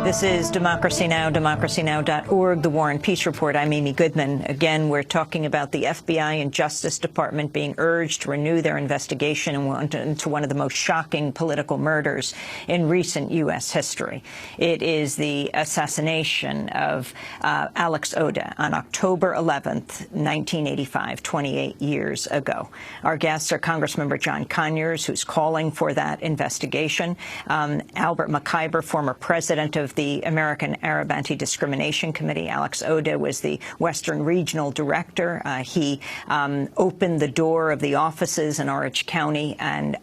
This is Democracy Now!, democracynow.org, The War and Peace Report. I'm Amy Goodman. Again, we're talking about the FBI and Justice Department being urged to renew their investigation into one of the most shocking political murders in recent U.S. history. It is the assassination of Alex Odeh on October 11th, 1985, 28 years ago. Our guests are Congressmember John Conyers, who's calling for that investigation, Albert Mokhiber, former president of the American Arab Anti-Discrimination Committee. Alex Odeh was the Western Regional Director. He opened the door of the offices in Orange County, and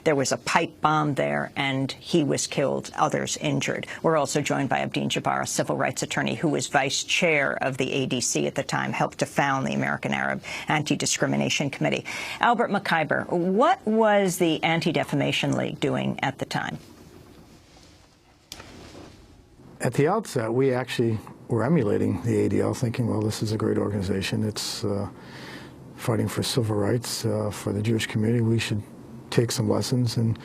there was a pipe bomb there, and he was killed, others injured. We're also joined by Abdeen Jabara, civil rights attorney, who was vice chair of the ADC at the time, helped to found the American Arab Anti-Discrimination Committee. Albert Mokhiber, what was the Anti-Defamation League doing at the time? At the outset, we actually were emulating the ADL, thinking, well, this is a great organization. It's fighting for civil rights for the Jewish community. We should take some lessons and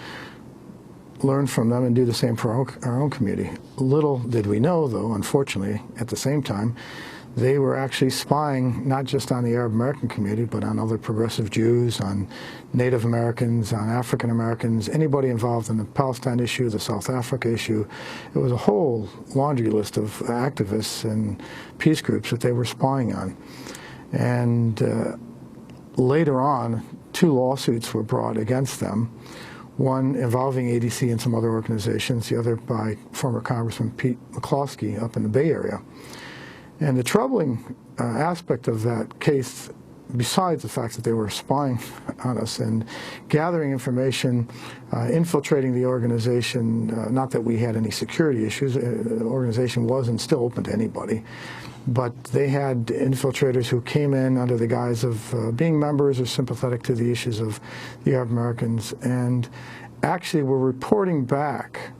learn from them and do the same for our own community. Little did we know, though, unfortunately, at the same time, they were actually spying not just on the Arab American community, but on other progressive Jews, on Native Americans, on African Americans, anybody involved in the Palestine issue, the South Africa issue. It was a whole laundry list of activists and peace groups that they were spying on. And later on, 2 lawsuits were brought against them, one involving ADC and some other organizations, the other by former Congressman Pete McCloskey up in the Bay Area. And the troubling aspect of that case, besides the fact that they were spying on us and gathering information, infiltrating the organization, not that we had any security issues, the organization wasn't still open to anybody, but they had infiltrators who came in under the guise of being members or sympathetic to the issues of the Arab Americans, and actually were reporting back.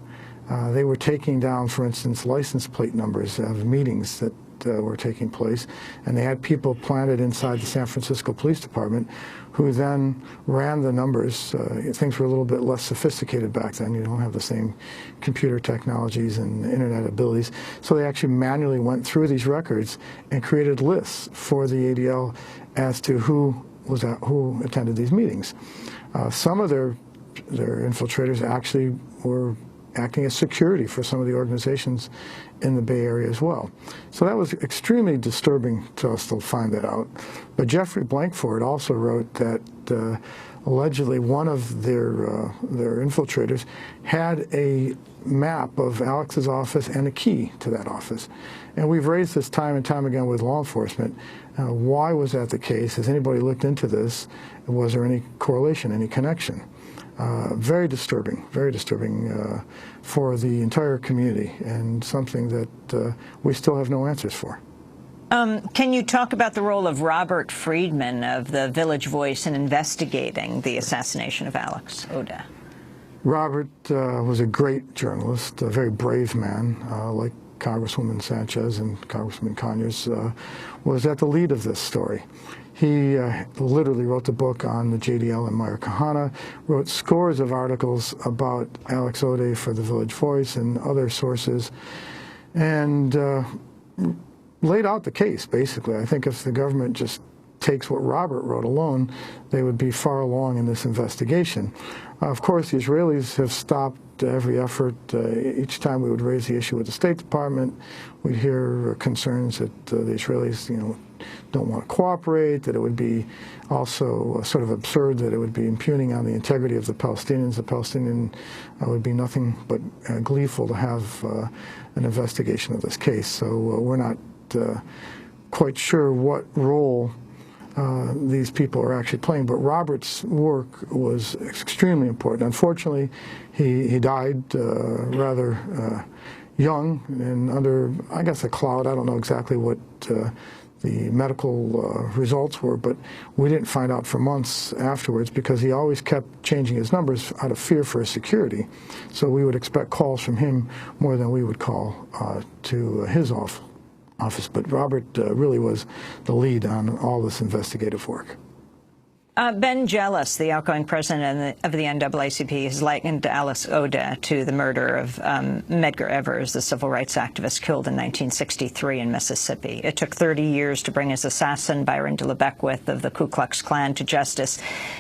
They were taking down, for instance, license plate numbers of meetings that were taking place, and they had people planted inside the San Francisco Police Department who then ran the numbers. Things were a little bit less sophisticated back then. You don't have the same computer technologies and internet abilities. So they actually manually went through these records and created lists for the ADL as to who attended these meetings. Some of their infiltrators actually were acting as security for some of the organizations in the Bay Area as well. So that was extremely disturbing to us to find that out. But Jeffrey Blankford also wrote that allegedly one of their infiltrators had a map of Alex's office and a key to that office. And we've raised this time and time again with law enforcement. Why was that the case? Has anybody looked into this? Was there any correlation, any connection? Very disturbing for the entire community, and something that we still have no answers for. Can you talk about the role of Robert Friedman of the Village Voice in investigating the assassination of Alex Odeh? Robert was a great journalist, a very brave man, like Congresswoman Sanchez and Congressman Conyers, was at the lead of this story. He literally wrote the book on the JDL and Meyer Kahana, wrote scores of articles about Alex Odeh for the Village Voice and other sources, and laid out the case, basically. I think if the government just takes what Robert wrote alone, they would be far along in this investigation. Of course, the Israelis have stopped every effort. Each time we would raise the issue with the State Department, we'd hear concerns that the Israelis, don't want to cooperate, that it would be also sort of absurd, that it would be impugning on the integrity of the Palestinians. The Palestinian would be nothing but gleeful to have an investigation of this case. So we're not quite sure what role these people are actually playing, but Robert's work was extremely important. Unfortunately, he died rather young and under, I guess, a cloud. I don't know exactly what the medical results were, but we didn't find out for months afterwards because he always kept changing his numbers out of fear for his security. So we would expect calls from him more than we would call to his office. But Robert really was the lead on all this investigative work. Ben Jealous, the outgoing president of the NAACP, has likened Alice Odeh to the murder of Medgar Evers, the civil rights activist killed in 1963 in Mississippi. It took 30 years to bring his assassin, Byron de la Beckwith of the Ku Klux Klan, to justice.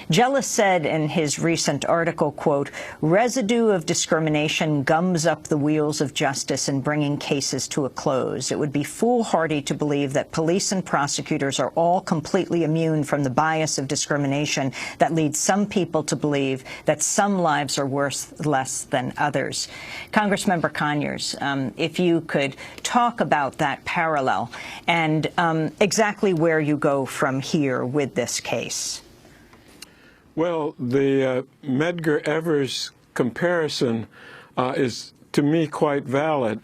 Jealous said in his recent article, quote, "Residue of discrimination gums up the wheels of justice in bringing cases to a close. It would be foolhardy to believe that police and prosecutors are all completely immune from the bias of discrimination that leads some people to believe that some lives are worth less than others." Congressmember Conyers, if you could talk about that parallel and exactly where you go from here with this case. Well, the Medgar Evers comparison is, to me, quite valid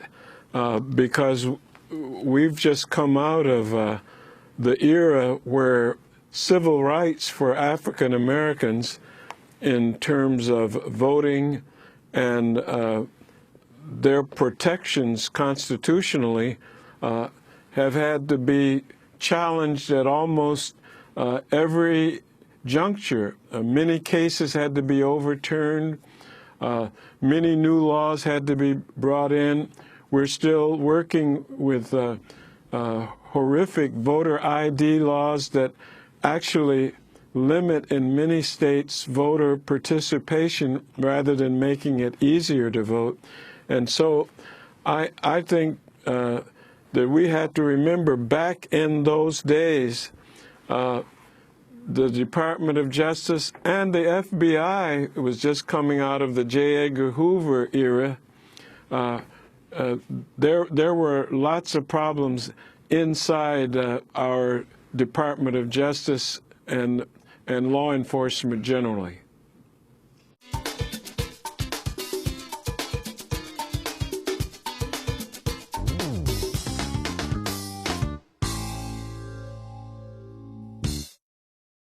because we've just come out of the era where civil rights for African Americans in terms of voting and their protections constitutionally have had to be challenged at almost every juncture. Many cases had to be overturned. Many new laws had to be brought in. We're still working with horrific voter ID laws that actually limit in many states voter participation rather than making it easier to vote. And so I think that we had to remember back in those days, the Department of Justice and the FBI was just coming out of the J. Edgar Hoover era. There were lots of problems inside our Department of Justice and law enforcement generally.